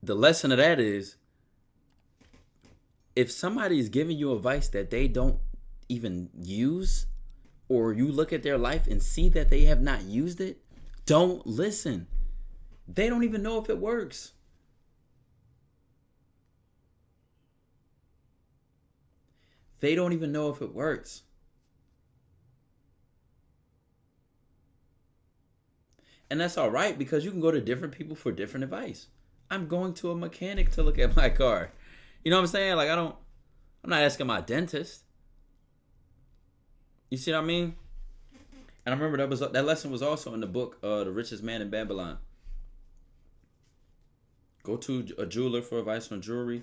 [SPEAKER 1] The lesson of that is, if somebody is giving you advice that they don't even use, or you look at their life and see that they have not used it, don't listen. They don't even know if it works. They don't even know if it works. And that's all right, because you can go to different people for different advice. I'm going to a mechanic to look at my car. You know what I'm saying? Like, I'm not asking my dentist. You see what I mean? And I remember that lesson was also in the book, The Richest Man in Babylon. Go to a jeweler for advice on jewelry,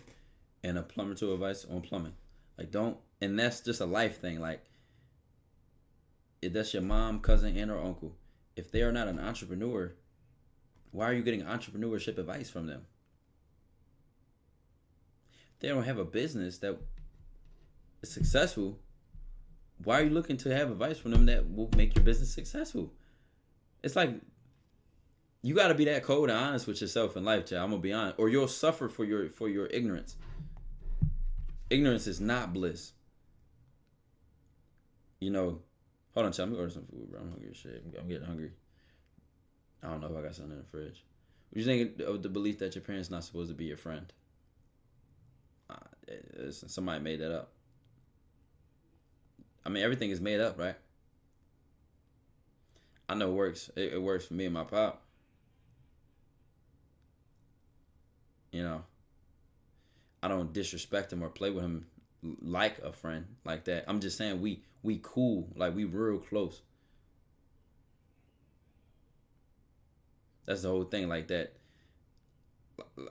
[SPEAKER 1] and a plumber to advice on plumbing. Like, don't, and that's just a life thing. Like, if that's your mom, cousin, aunt, or uncle, if they are not an entrepreneur, why are you getting entrepreneurship advice from them? If they don't have a business that is successful, why are you looking to have advice from them that will make your business successful? It's like, you got to be that cold and honest with yourself in life, child. I'm going to be honest. Or you'll suffer for your ignorance. Ignorance is not bliss. You know, hold on, child. Let me order some food, bro. I'm hungry as shit. I'm getting hungry. I don't know if I got something in the fridge. What do you think of the belief that your parents not supposed to be your friend? Somebody made that up. I mean, everything is made up, right? I know it works. It works for me and my pop. You know, I don't disrespect him or play with him like a friend like that. I'm just saying we cool, like we real close. That's the whole thing, like that.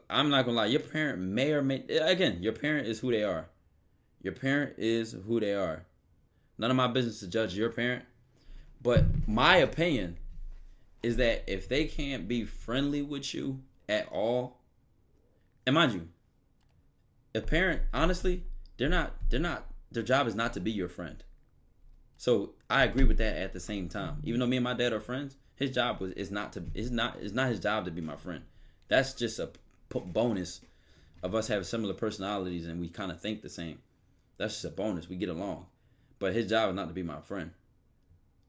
[SPEAKER 1] I'm not gonna lie, your parent may or may, again, your parent is who they are. Your parent is who they are. None of my business to judge your parent. But my opinion is that if they can't be friendly with you at all, and mind you, a parent, honestly, their job is not to be your friend. So I agree with that at the same time. Even though me and my dad are friends, his job is not his job to be my friend. That's just a bonus of us having similar personalities and we kind of think the same. That's just a bonus. We get along. But his job is not to be my friend.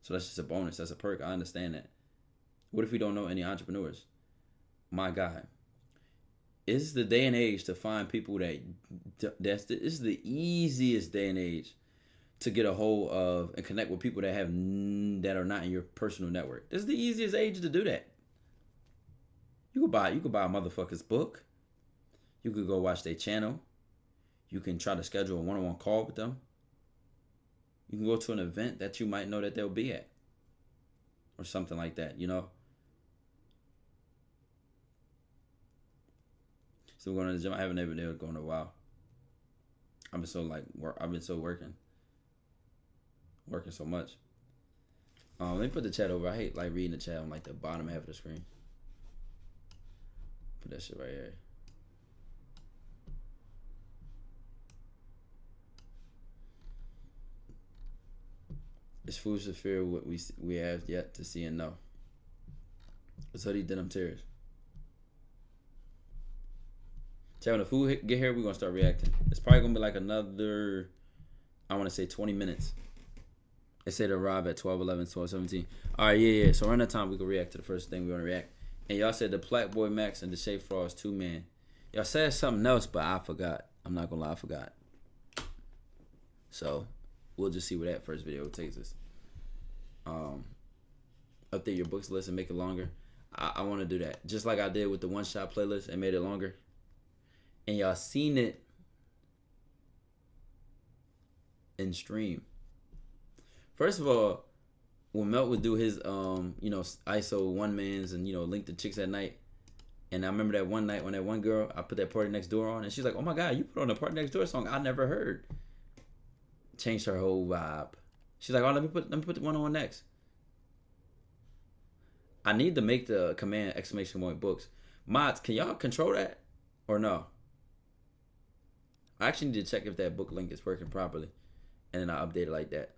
[SPEAKER 1] So that's just a bonus. That's a perk. I understand that. What if we don't know any entrepreneurs? My God. It's the day and age to find people this is the easiest day and age to get a hold of and connect with people that are not in your personal network. This is the easiest age to do that. You could buy a motherfucker's book. You could go watch their channel. You can try to schedule a one-on-one call with them. You can go to an event that you might know that they'll be at. Or something like that, you know? Still going to the gym. I haven't been able to go in a while. I've been so working so much. Let me put the chat over. I hate like reading the chat on like the bottom half of the screen. Put that shit right here. It's foolish to fear what we have yet to see and know. It's hoodie denim tears. So when the food get here, we're going to start reacting. It's probably going to be like another, I want to say 20 minutes. They say to arrive at 12:11, 12:17. All right, yeah. So around that time, we can react to the first thing we want to react. And y'all said the Black Boy Max and the Shea Frost 2-man. Y'all said something else, but I forgot. I'm not going to lie, I forgot. So we'll just see where that first video takes us. Update your books list and make it longer. I want to do that. Just like I did with the one-shot playlist and made it longer. And y'all seen it in stream. First of all, when Melt would do his, ISO one-mans and, link the chicks at night. And I remember that one night when that one girl, I put that Party Next Door on. And she's like, oh my God, you put on a Party Next Door song I never heard. Changed her whole vibe. She's like, oh, let me put the one on next. I need to make the command ! Books. Mods, can y'all control that or no? I actually need to check if that book link is working properly. And then I'll update it like that.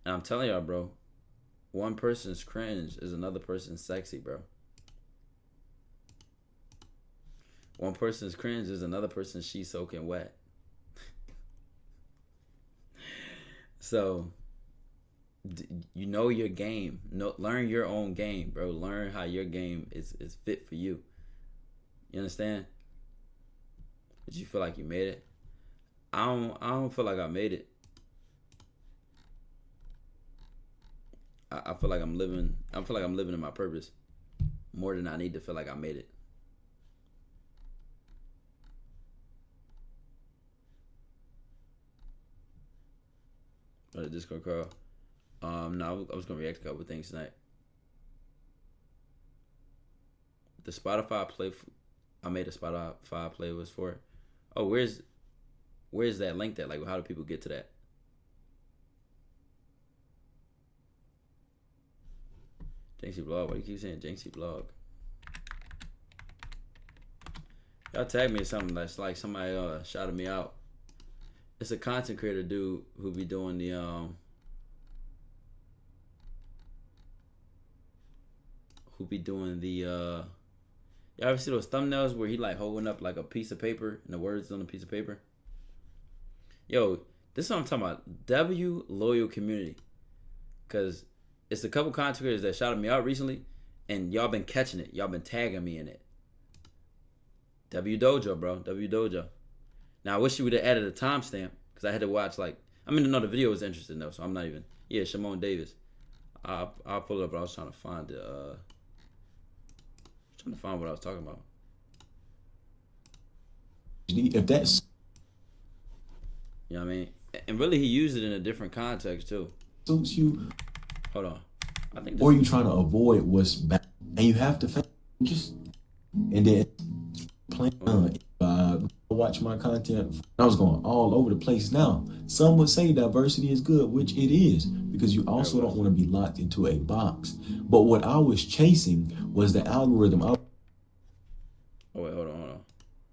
[SPEAKER 1] And I'm telling y'all, bro, one person's cringe is another person's sexy, bro. One person's cringe is another person's she's soaking wet. So, you know your game. Learn your own game, bro. Learn how your game is fit for you. You understand? Did you feel like you made it? I don't feel like I made it. I feel like I'm living in my purpose more than I need to feel like I made it. Or the Discord call. No, I was gonna react to a couple of things tonight. The Spotify play, I made a Spotify playlist for it. Oh, where's that link at? Like, how do people get to that? Jinxie Blog. Why do you keep saying Jinxie Blog? Y'all tag me in something that's like somebody shouted me out. It's a content creator dude who be doing the y'all ever see those thumbnails where he like holding up like a piece of paper and the words on a piece of paper? Yo, this is what I'm talking about. W loyal community. Cause it's a couple content creators that shouted me out recently and y'all been catching it. Y'all been tagging me in it. W Dojo, bro. W Dojo. Now, I wish you would have added a timestamp because I had to watch, the video was interesting, though, so I'm not even. Yeah, Shimon Davis. I'll pull it up, but I was trying to find what I was talking about.
[SPEAKER 2] If that's.
[SPEAKER 1] You know what I mean? And really, he used it in a different context, too.
[SPEAKER 2] Suits you.
[SPEAKER 1] Hold on. I think.
[SPEAKER 2] Or you trying to avoid what's bad. And you have to just. And then. Watch my content. I was going all over the place. Now, some would say diversity is good, which it is, because you also don't want to be locked into a box. But what I was chasing was the algorithm.
[SPEAKER 1] Oh wait, hold on.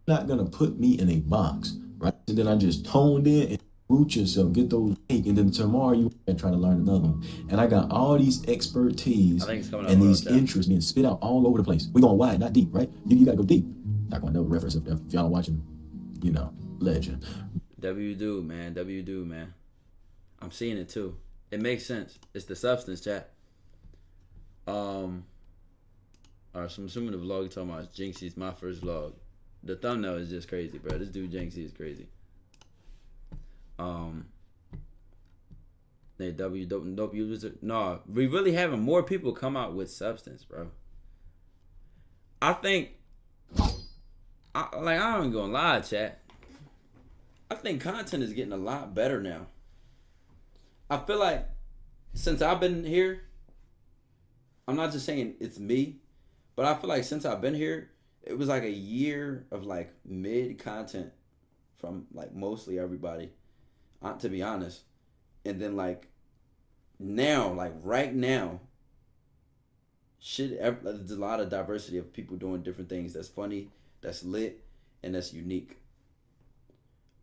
[SPEAKER 2] Not gonna put me in a box, right? And then I just toned in and root yourself, get those cake, and then tomorrow you try to learn another one. And I got all these expertise and these interests being spit out all over the place. We're going wide, not deep, right? You gotta go deep. Tykwondoe reference if y'all watching, legend.
[SPEAKER 1] W do, man. I'm seeing it too. It makes sense. It's the substance, chat. Alright, so I'm assuming the vlog you're talking about is Jinxie's my first vlog. The thumbnail is just crazy, bro. This dude Jinxie is crazy. They dope users. No, we really having more people come out with substance, bro. I think, I don't even gonna lie, chat. I think content is getting a lot better now. I feel like since I've been here, I'm not just saying it's me, but I feel like since I've been here, it was like a year of like mid content from like mostly everybody, to be honest. And then like now, like right now, there's a lot of diversity of people doing different things that's funny, that's lit, and that's unique.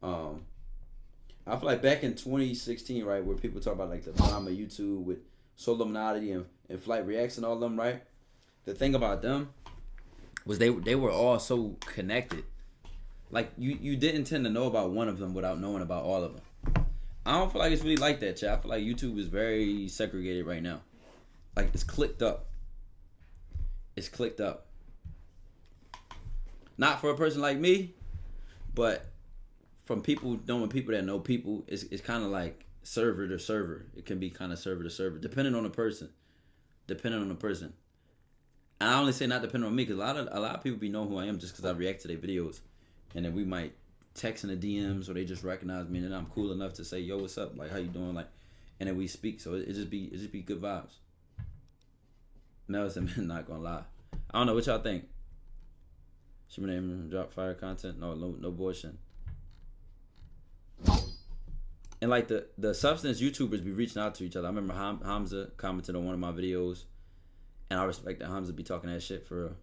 [SPEAKER 1] I feel like back in 2016, right, where people talk about like the drama YouTube with Solemnity and Flight Reacts and all of them, right? The thing about them was they were all so connected. Like you didn't tend to know about one of them without knowing about all of them. I don't feel like it's really like that, chat. I feel like YouTube is very segregated right now. Like it's clicked up. It's clicked up. Not for a person like me, but from people knowing people that know people, it's kind of like server to server. It can be kind of server to server, depending on the person. And I only say not depending on me, because a lot of people be knowing who I am just because I react to their videos, and then we might text in the DMs or they just recognize me, and then I'm cool enough to say, "Yo, what's up? Like, how you doing?" Like, and then we speak. So it just be good vibes. Nelson, man, not gonna lie. I don't know what y'all think. Should my name drop fire content? No bullshit. And like the substance YouTubers be reaching out to each other. I remember Hamza commented on one of my videos, and I respect that Hamza be talking that shit for real.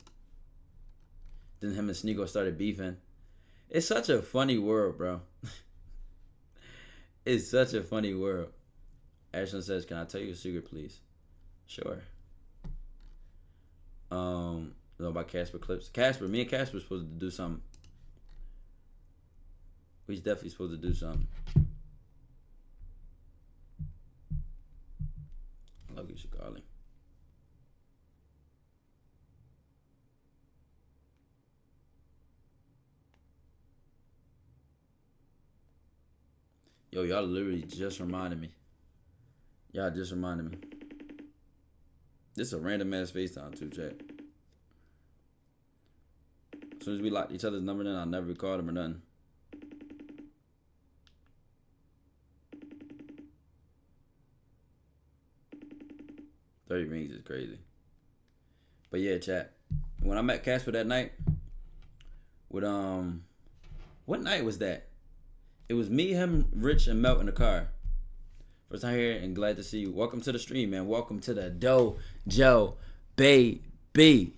[SPEAKER 1] Then him and Sneeko started beefing. It's such a funny world, bro. It's such a funny world. Ashton says, "Can I tell you a secret, please?" Sure. Know about Casper clips. Me and Casper supposed to do something. We definitely supposed to do something. I love you, Chicago. Yo, y'all literally just reminded me. This is a random ass FaceTime too, chat. As soon as we locked each other's number, then I never recalled him or nothing. $30 rings is crazy. But yeah, chat. When I met Casper that night, with what night was that? It was me, him, Rich, and Melt in the car. First time here, and glad to see you. Welcome to the stream, man. Welcome to the Dojo, baby.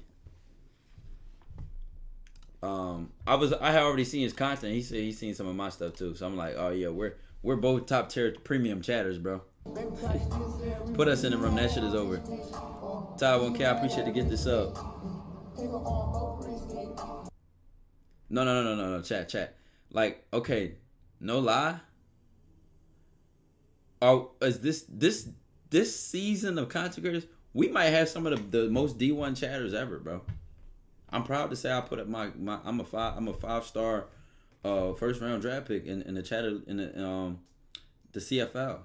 [SPEAKER 1] I had already seen his content. He said he's seen some of my stuff too. So I'm like, oh yeah, we're both top tier premium chatters, bro. Put us in the room. That shit is over. Tykwondoe, I appreciate to get this up. No, chat. Like, okay, no lie. Oh, is this season of content creators? We might have some of the most D1 chatters ever, bro. I'm proud to say I put up I'm a 5-star first round draft pick in the chatter in the CFL.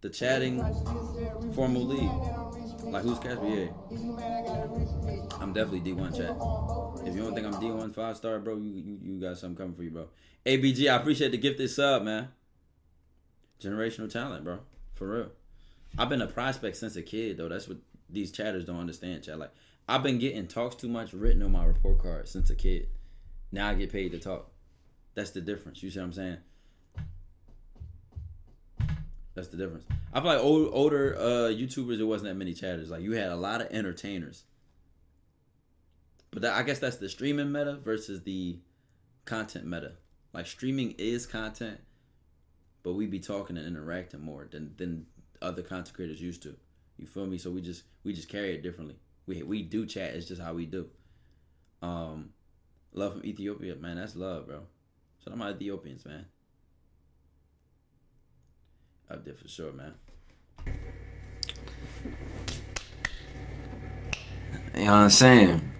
[SPEAKER 1] The chatting formal league. Like who's Casper? Yeah. I'm definitely D1 chat. If you don't think I'm D1 5-star, bro, you got something coming for you, bro. ABG, I appreciate the gifted sub, man. Generational talent, bro. For real. I've been a prospect since a kid, though. That's what these chatters don't understand, chat. Like, I've been getting talks too much written on my report card since a kid. Now I get paid to talk. That's the difference. You see what I'm saying? That's the difference. I feel like older YouTubers, there wasn't that many chatters. Like, you had a lot of entertainers. But I guess that's the streaming meta versus the content meta. Like, streaming is content, but we be talking and interacting more than other content creators used to. You feel me? So we just carry it differently. We do chat. It's just how we do. Love from Ethiopia, man. That's love, bro. Shout out my Ethiopians, man. Up there for sure, man.
[SPEAKER 4] You know what I'm saying?